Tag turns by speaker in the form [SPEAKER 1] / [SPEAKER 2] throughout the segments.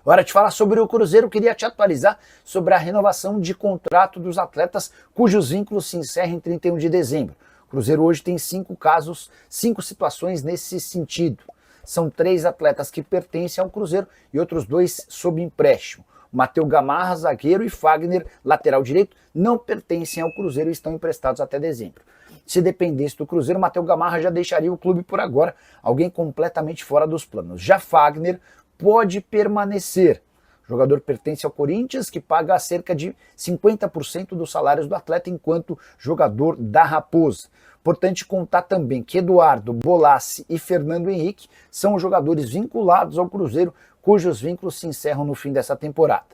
[SPEAKER 1] Hora de falar sobre o Cruzeiro. Queria te atualizar sobre a renovação de contrato dos atletas cujos vínculos se encerram em 31 de dezembro. O Cruzeiro hoje tem 5 casos, 5 situações nesse sentido. São 3 atletas que pertencem ao Cruzeiro e outros 2 sob empréstimo. Matheus Gamarra, zagueiro, e Fagner, lateral direito, não pertencem ao Cruzeiro e estão emprestados até dezembro. Se dependesse do Cruzeiro, Matheus Gamarra já deixaria o clube por agora, alguém completamente fora dos planos. Já Fagner pode permanecer. O jogador pertence ao Corinthians, que paga cerca de 50% dos salários do atleta enquanto jogador da Raposa. Importante contar também que Eduardo, Bolassi e Fernando Henrique são jogadores vinculados ao Cruzeiro, cujos vínculos se encerram no fim dessa temporada.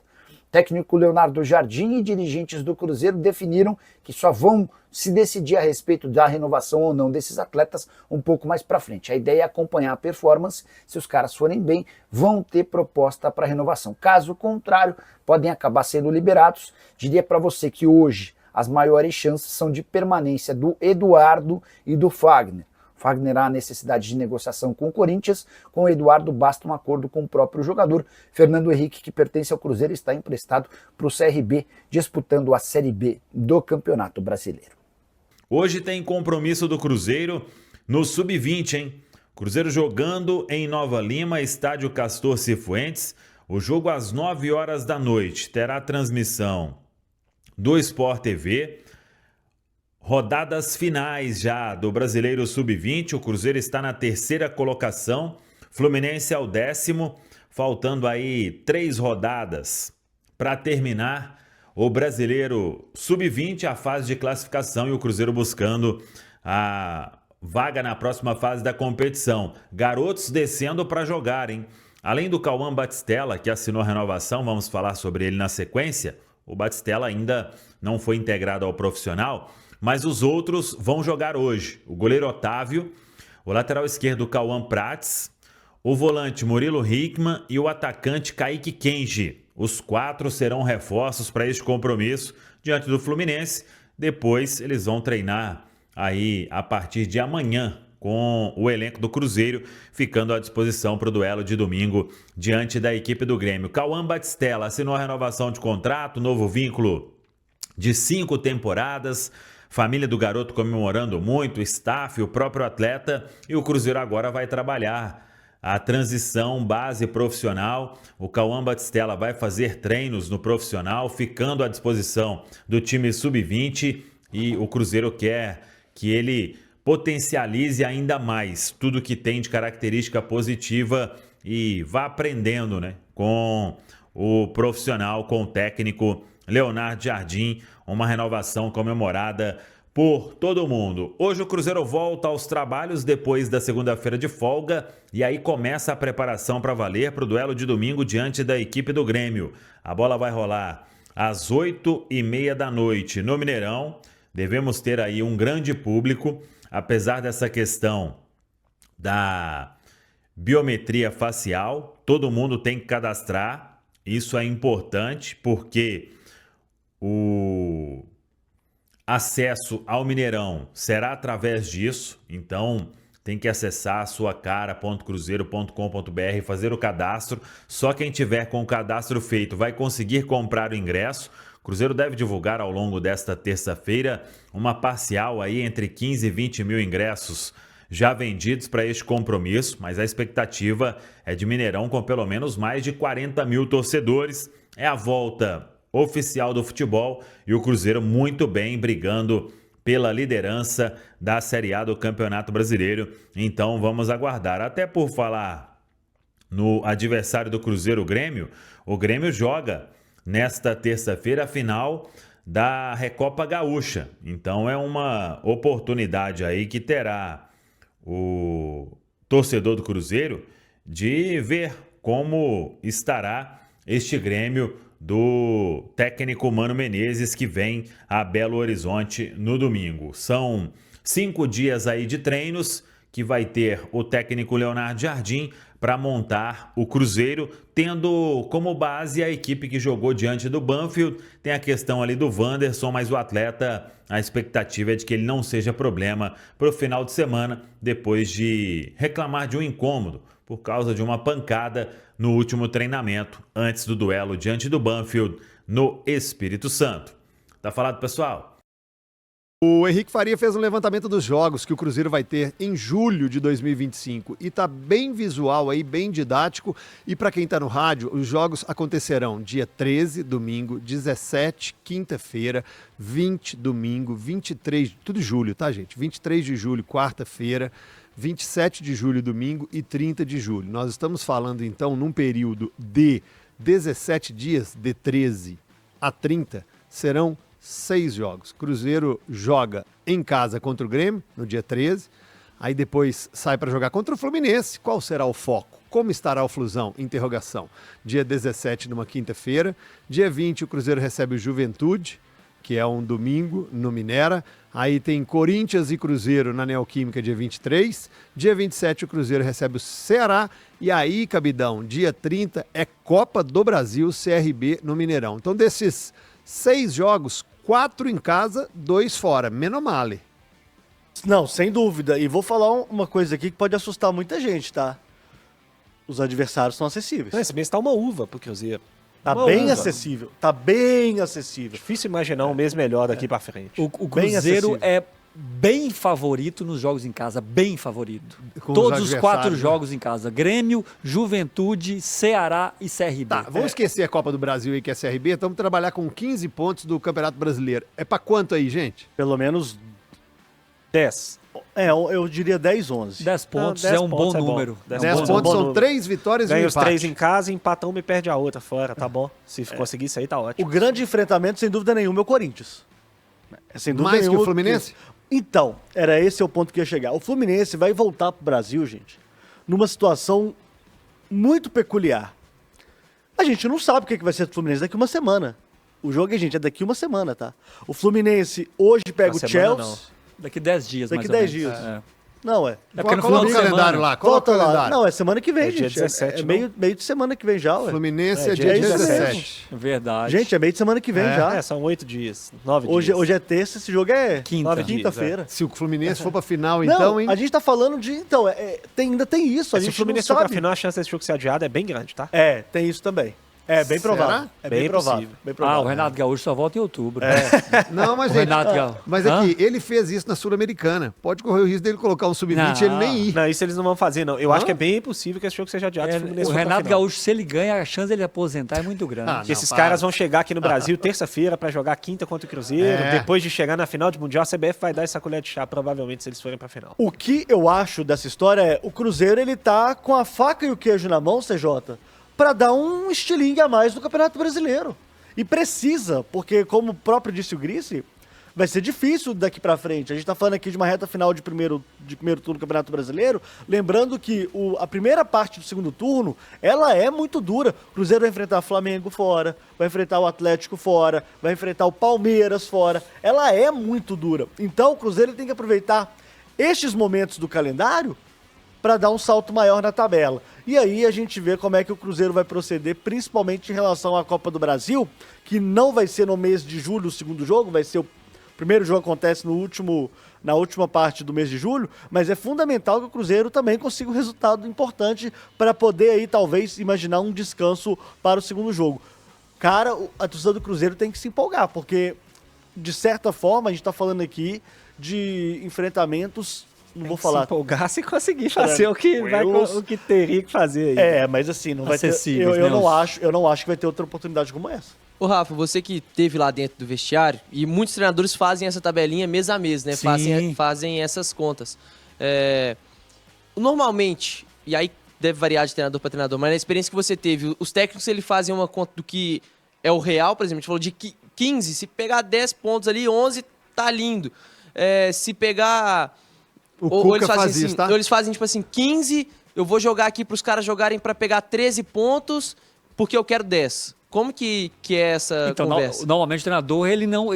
[SPEAKER 1] Técnico Leonardo Jardim e dirigentes do Cruzeiro definiram que só vão se decidir a respeito da renovação ou não desses atletas um pouco mais para frente. A ideia é acompanhar a performance. Se os caras forem bem, vão ter proposta para renovação. Caso contrário, podem acabar sendo liberados. Diria para você que hoje as maiores chances são de permanência do Eduardo e do Fagner. Fagner há necessidade de negociação com o Corinthians, com o Eduardo basta um acordo com o próprio jogador. Fernando Henrique, que pertence ao Cruzeiro, está emprestado para o CRB, disputando a Série B do Campeonato Brasileiro.
[SPEAKER 2] Hoje tem compromisso do Cruzeiro no Sub-20, hein? Cruzeiro jogando em Nova Lima, estádio Castor Cifuentes. O jogo às 9 horas da noite. Terá transmissão do Sport TV. Rodadas finais já do Brasileiro Sub-20, o Cruzeiro está na 3ª colocação, Fluminense é o 10º, faltando aí 3 rodadas para terminar o Brasileiro Sub-20, a fase de classificação, e o Cruzeiro buscando a vaga na próxima fase da competição. Garotos descendo para jogar, hein? Além do Cauã Batistella, que assinou a renovação, vamos falar sobre ele na sequência, o Batistella ainda não foi integrado ao profissional, mas os outros vão jogar hoje. O goleiro Otávio, o lateral esquerdo Cauã Prates, o volante Murilo Hickman e o atacante Kaique Kenji. Os 4 serão reforços para este compromisso diante do Fluminense. Depois eles vão treinar aí a partir de amanhã com o elenco do Cruzeiro, ficando à disposição para o duelo de domingo diante da equipe do Grêmio. Cauã Batistella assinou a renovação de contrato, novo vínculo de 5 temporadas. Família do garoto comemorando muito, o staff, o próprio atleta, e o Cruzeiro agora vai trabalhar a transição base profissional. O Cauã Batistella vai fazer treinos no profissional, ficando à disposição do time Sub-20, e o Cruzeiro quer que ele potencialize ainda mais tudo que tem de característica positiva e vá aprendendo, né, com o profissional, com o técnico Leonardo Jardim, uma renovação comemorada por todo mundo. Hoje o Cruzeiro volta aos trabalhos depois da segunda-feira de folga e aí começa a preparação para valer para o duelo de domingo diante da equipe do Grêmio. A bola vai rolar às 8h30 da noite no Mineirão. Devemos ter aí um grande público, apesar dessa questão da biometria facial, todo mundo tem que cadastrar. Isso é importante porque o acesso ao Mineirão será através disso, então tem que acessar suacara.cruzeiro.com.br, fazer o cadastro. Só quem tiver com o cadastro feito vai conseguir comprar o ingresso. O Cruzeiro deve divulgar ao longo desta terça-feira uma parcial aí entre 15 e 20 mil ingressos já vendidos para este compromisso, mas a expectativa é de Mineirão com pelo menos mais de 40 mil torcedores. É a volta oficial do futebol e o Cruzeiro muito bem brigando pela liderança da Série A do Campeonato Brasileiro. Então vamos aguardar. Até por falar no adversário do Cruzeiro, o Grêmio joga nesta terça-feira a final da Recopa Gaúcha. Então é uma oportunidade aí que terá o torcedor do Cruzeiro de ver como estará este Grêmio do técnico Mano Menezes, que vem a Belo Horizonte no domingo. São 5 dias aí de treinos que vai ter o técnico Leonardo Jardim para montar o Cruzeiro, tendo como base a equipe que jogou diante do Banfield. Tem a questão ali do Wanderson, mas o atleta, a expectativa é de que ele não seja problema para o final de semana, depois de reclamar de um incômodo por causa de uma pancada no último treinamento, antes do duelo diante do Banfield, no Espírito Santo. Tá falado, pessoal?
[SPEAKER 3] O Henrique Faria fez um levantamento dos jogos que o Cruzeiro vai ter em julho de 2025 e tá bem visual aí, bem didático. E para quem tá no rádio, os jogos acontecerão dia 13, domingo, 17, quinta-feira, 20, domingo, 23, tudo julho, tá, gente? 23 de julho, quarta-feira, 27 de julho, domingo e 30 de julho. Nós estamos falando então num período de 17 dias, de 13 a 30, serão 6 jogos. Cruzeiro joga em casa contra o Grêmio, no dia 13. Aí depois sai para jogar contra o Fluminense. Qual será o foco? Como estará o Flusão? Interrogação. Dia 17, numa quinta-feira. Dia 20, o Cruzeiro recebe o Juventude, que é um domingo, no Minera. Aí tem Corinthians e Cruzeiro na Neoquímica, dia 23. Dia 27, o Cruzeiro recebe o Ceará. E aí, Cabidão, dia 30 é Copa do Brasil, CRB, no Mineirão. Então, desses 6 jogos, 4 em casa, 2 fora. Menomale.
[SPEAKER 4] Não, sem dúvida. E vou falar uma coisa aqui que pode assustar muita gente, tá? Os adversários são acessíveis.
[SPEAKER 5] Esse mês tá uma uva pro Cruzeiro.
[SPEAKER 4] Tá
[SPEAKER 5] uma
[SPEAKER 4] bem
[SPEAKER 5] uva.
[SPEAKER 4] acessível. Tá bem acessível.
[SPEAKER 5] Difícil imaginar um mês melhor daqui pra frente.
[SPEAKER 6] O
[SPEAKER 4] Bem
[SPEAKER 6] Cruzeiro
[SPEAKER 4] acessível.
[SPEAKER 6] é bem favorito nos jogos em casa, bem favorito.
[SPEAKER 3] Com
[SPEAKER 6] Todos
[SPEAKER 3] os
[SPEAKER 6] os 4
[SPEAKER 3] adversários, né?
[SPEAKER 6] jogos em casa. Grêmio, Juventude, Ceará e CRB.
[SPEAKER 3] Tá, vamos esquecer a Copa do Brasil aí, que é CRB. Vamos trabalhar com 15 pontos do Campeonato Brasileiro. É pra quanto aí, gente?
[SPEAKER 4] Pelo menos,
[SPEAKER 5] 10.
[SPEAKER 4] eu diria 10, 11.
[SPEAKER 6] 10 pontos
[SPEAKER 5] 10
[SPEAKER 6] é um bom
[SPEAKER 5] pontos é bom.
[SPEAKER 6] número.
[SPEAKER 5] 10
[SPEAKER 3] 10
[SPEAKER 4] bom,
[SPEAKER 3] pontos
[SPEAKER 4] bom
[SPEAKER 3] são
[SPEAKER 4] número.
[SPEAKER 3] 3 vitórias e um
[SPEAKER 5] Ganha os
[SPEAKER 3] empate.
[SPEAKER 5] 3 em casa, empata uma e perde a outra fora. Tá bom. Se conseguir isso aí, tá
[SPEAKER 4] O
[SPEAKER 5] ótimo.
[SPEAKER 4] grande enfrentamento, sem dúvida nenhuma, é o Corinthians. Sem dúvida
[SPEAKER 3] Mais que
[SPEAKER 4] nenhuma,
[SPEAKER 3] o Fluminense?
[SPEAKER 4] Então, era esse o ponto que ia chegar. O Fluminense vai voltar pro Brasil, gente, numa situação muito peculiar. A gente não sabe o que vai ser do Fluminense daqui uma semana. O jogo, gente, é daqui uma semana, tá? O Fluminense hoje pega
[SPEAKER 5] Uma
[SPEAKER 4] o
[SPEAKER 5] semana,
[SPEAKER 4] Chelsea.
[SPEAKER 5] não.
[SPEAKER 6] Daqui 10 dias,
[SPEAKER 4] Daqui
[SPEAKER 6] mais ou
[SPEAKER 4] 10
[SPEAKER 6] menos.
[SPEAKER 4] dias.
[SPEAKER 6] É.
[SPEAKER 4] Não, é.
[SPEAKER 6] É porque no final
[SPEAKER 3] Coloca
[SPEAKER 6] de
[SPEAKER 3] o calendário
[SPEAKER 6] semana...
[SPEAKER 3] lá, coloca o
[SPEAKER 4] Volta lá.
[SPEAKER 3] calendário.
[SPEAKER 4] Não, é semana que vem,
[SPEAKER 5] É dia
[SPEAKER 4] gente.
[SPEAKER 5] 17,
[SPEAKER 4] é
[SPEAKER 5] não?
[SPEAKER 4] meio de semana que vem já, ué.
[SPEAKER 3] Fluminense é,
[SPEAKER 5] É,
[SPEAKER 3] dia
[SPEAKER 5] dia
[SPEAKER 3] 17.
[SPEAKER 6] Verdade.
[SPEAKER 4] Gente, é meio de semana que vem já.
[SPEAKER 5] É, são 8 dias. 9
[SPEAKER 4] Hoje,
[SPEAKER 5] dias.
[SPEAKER 4] hoje é terça, esse jogo é
[SPEAKER 6] Quinta.
[SPEAKER 4] quinta-feira.
[SPEAKER 3] Se o Fluminense for pra final,
[SPEAKER 4] Não,
[SPEAKER 3] então, hein?
[SPEAKER 4] a gente tá falando de... Então, ainda tem isso. A
[SPEAKER 5] Se o
[SPEAKER 4] gente
[SPEAKER 5] Fluminense
[SPEAKER 4] não
[SPEAKER 5] for pra
[SPEAKER 4] sabe.
[SPEAKER 5] final, a chance desse jogo ser adiado é bem grande, tá?
[SPEAKER 4] É, tem isso também. É bem
[SPEAKER 3] Será?
[SPEAKER 4] provável. É bem
[SPEAKER 5] Bem
[SPEAKER 4] provável.
[SPEAKER 5] possível.
[SPEAKER 4] Bem provável.
[SPEAKER 6] Ah, o Renato Gaúcho só volta em outubro.
[SPEAKER 3] Não, mas,
[SPEAKER 6] O
[SPEAKER 3] gente,
[SPEAKER 6] Renato Gaúcho.
[SPEAKER 3] mas
[SPEAKER 6] Hã?
[SPEAKER 3] aqui, ele fez isso na Sul-Americana. Pode correr o risco dele colocar um sub-20 e ele
[SPEAKER 6] Não.
[SPEAKER 3] nem ir.
[SPEAKER 5] Não, isso eles não vão fazer, não. Eu acho que é bem possível que esse jogo seja adiado se o Fluminense
[SPEAKER 6] O
[SPEAKER 5] for pra
[SPEAKER 6] Renato
[SPEAKER 5] final.
[SPEAKER 6] Gaúcho, se ele ganha, a chance dele aposentar é muito grande.
[SPEAKER 3] Ah,
[SPEAKER 5] Porque
[SPEAKER 3] não,
[SPEAKER 5] esses
[SPEAKER 3] para.
[SPEAKER 5] caras vão chegar aqui no Brasil terça-feira pra jogar quinta contra o Cruzeiro.
[SPEAKER 3] É.
[SPEAKER 5] Depois de chegar na final de Mundial, a CBF vai dar essa colher de chá, provavelmente, se eles forem pra final.
[SPEAKER 4] O que eu acho dessa história é o Cruzeiro, ele tá com a faca e o queijo na mão, CJ, pra dar um estilingue a mais no Campeonato Brasileiro. E precisa, porque como o próprio disse o Grice, vai ser difícil daqui pra frente. A gente tá falando aqui de uma reta final de primeiro turno do Campeonato Brasileiro, lembrando que a primeira parte do segundo turno, ela é muito dura. O Cruzeiro vai enfrentar o Flamengo fora, vai enfrentar o Atlético fora, vai enfrentar o Palmeiras fora. Ela é muito dura. Então o Cruzeiro tem que aproveitar estes momentos do calendário para dar um salto maior na tabela. E aí a gente vê como é que o Cruzeiro vai proceder, principalmente em relação à Copa do Brasil, que não vai ser no mês de julho o segundo jogo, vai ser o primeiro jogo acontece na última parte do mês de julho, mas é fundamental que o Cruzeiro também consiga um resultado importante para poder aí talvez imaginar um descanso para o segundo jogo. Cara, a torcida do Cruzeiro tem que se empolgar, porque de certa forma a gente está falando aqui de enfrentamentos, não vou falar.
[SPEAKER 5] Se empolgar se conseguir fazer o que teria que fazer aí.
[SPEAKER 4] É, mas assim, não vai ter.
[SPEAKER 6] Acessíveis,
[SPEAKER 4] Eu
[SPEAKER 6] né,
[SPEAKER 4] não acho que vai ter outra oportunidade como essa.
[SPEAKER 7] Ô Rafa, você que teve lá dentro do vestiário, e muitos treinadores fazem essa tabelinha mês a mês, né?
[SPEAKER 6] Sim.
[SPEAKER 7] Fazem essas contas. Normalmente, e aí deve variar de treinador para treinador, mas na experiência que você teve, os técnicos eles fazem uma conta do que é o real, por exemplo, a gente falou de 15, se pegar 10 pontos ali, 11 tá lindo. Se pegar...
[SPEAKER 3] O
[SPEAKER 7] Ou
[SPEAKER 3] Cuca
[SPEAKER 7] eles fazem
[SPEAKER 3] faz
[SPEAKER 7] assim,
[SPEAKER 3] isso, tá?
[SPEAKER 7] ou eles fazem tipo assim, 15, eu vou jogar aqui pros caras jogarem pra pegar 13 pontos, porque eu quero 10. Como que é essa
[SPEAKER 6] Então,
[SPEAKER 7] conversa?
[SPEAKER 6] normalmente o treinador, ele não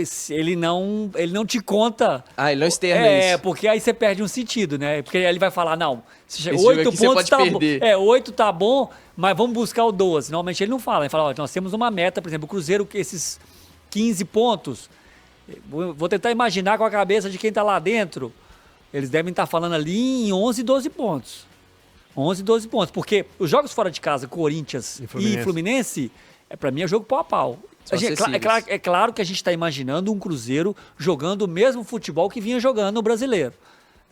[SPEAKER 6] te conta.
[SPEAKER 7] Ele não externa isso.
[SPEAKER 6] Porque aí você perde um sentido, né? Porque aí ele vai falar, não, se chega
[SPEAKER 7] Esse jogo
[SPEAKER 6] 8
[SPEAKER 7] aqui você
[SPEAKER 6] pontos
[SPEAKER 7] pode
[SPEAKER 6] tá bom.
[SPEAKER 7] perder.
[SPEAKER 6] 8 tá bom, mas vamos buscar o 12. Normalmente ele não fala, ele fala, ó, nós temos uma meta, por exemplo, o Cruzeiro, esses 15 pontos, vou tentar imaginar com a cabeça de quem tá lá dentro, eles devem estar falando ali em 11, 12 pontos. 11, 12 pontos. Porque os jogos fora de casa, Corinthians e Fluminense, para mim é jogo pau a pau. É claro que a gente está imaginando um Cruzeiro jogando o mesmo futebol que vinha jogando no Brasileiro.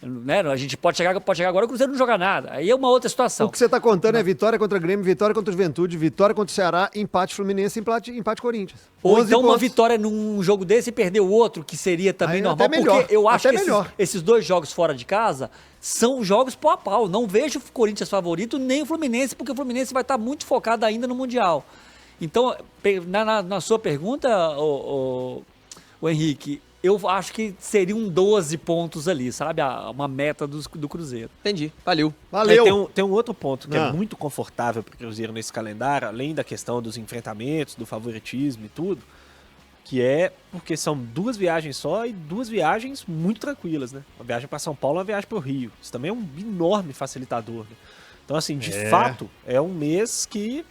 [SPEAKER 6] Né? A gente pode chegar agora e o Cruzeiro não joga nada. Aí é uma outra situação.
[SPEAKER 3] O que você está contando é vitória contra o Grêmio, vitória contra o Juventude, vitória contra o Ceará, empate Fluminense, empate Corinthians.
[SPEAKER 6] Ou então uma
[SPEAKER 3] pontos.
[SPEAKER 6] vitória num jogo desse e perder o outro, que seria também
[SPEAKER 3] Aí
[SPEAKER 6] normal.
[SPEAKER 3] até melhor,
[SPEAKER 6] porque eu acho
[SPEAKER 3] até
[SPEAKER 6] que
[SPEAKER 3] melhor.
[SPEAKER 6] esses 2 jogos fora de casa são jogos pau a pau. Não vejo o Corinthians favorito, nem o Fluminense, porque o Fluminense vai estar muito focado ainda no Mundial. Então, na sua pergunta, o Henrique, eu acho que seriam 12 pontos ali, sabe? Uma meta do Cruzeiro.
[SPEAKER 7] Entendi. Valeu.
[SPEAKER 3] Valeu!
[SPEAKER 5] Tem um outro ponto que é muito confortável para o Cruzeiro nesse calendário, além da questão dos enfrentamentos, do favoritismo e tudo, que é porque são 2 viagens só e 2 viagens muito tranquilas, né? Uma viagem para São Paulo e uma viagem para o Rio. Isso também é um enorme facilitador, né? Então, assim, de fato, é um mês que,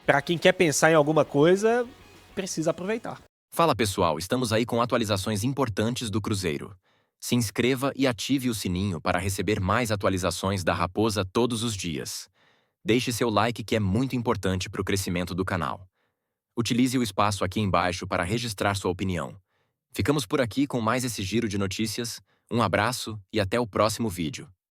[SPEAKER 5] para quem quer pensar em alguma coisa, precisa aproveitar.
[SPEAKER 8] Fala pessoal, estamos aí com atualizações importantes do Cruzeiro. Se inscreva e ative o sininho para receber mais atualizações da Raposa todos os dias. Deixe seu like que é muito importante para o crescimento do canal. Utilize o espaço aqui embaixo para registrar sua opinião. Ficamos por aqui com mais esse giro de notícias. Um abraço e até o próximo vídeo.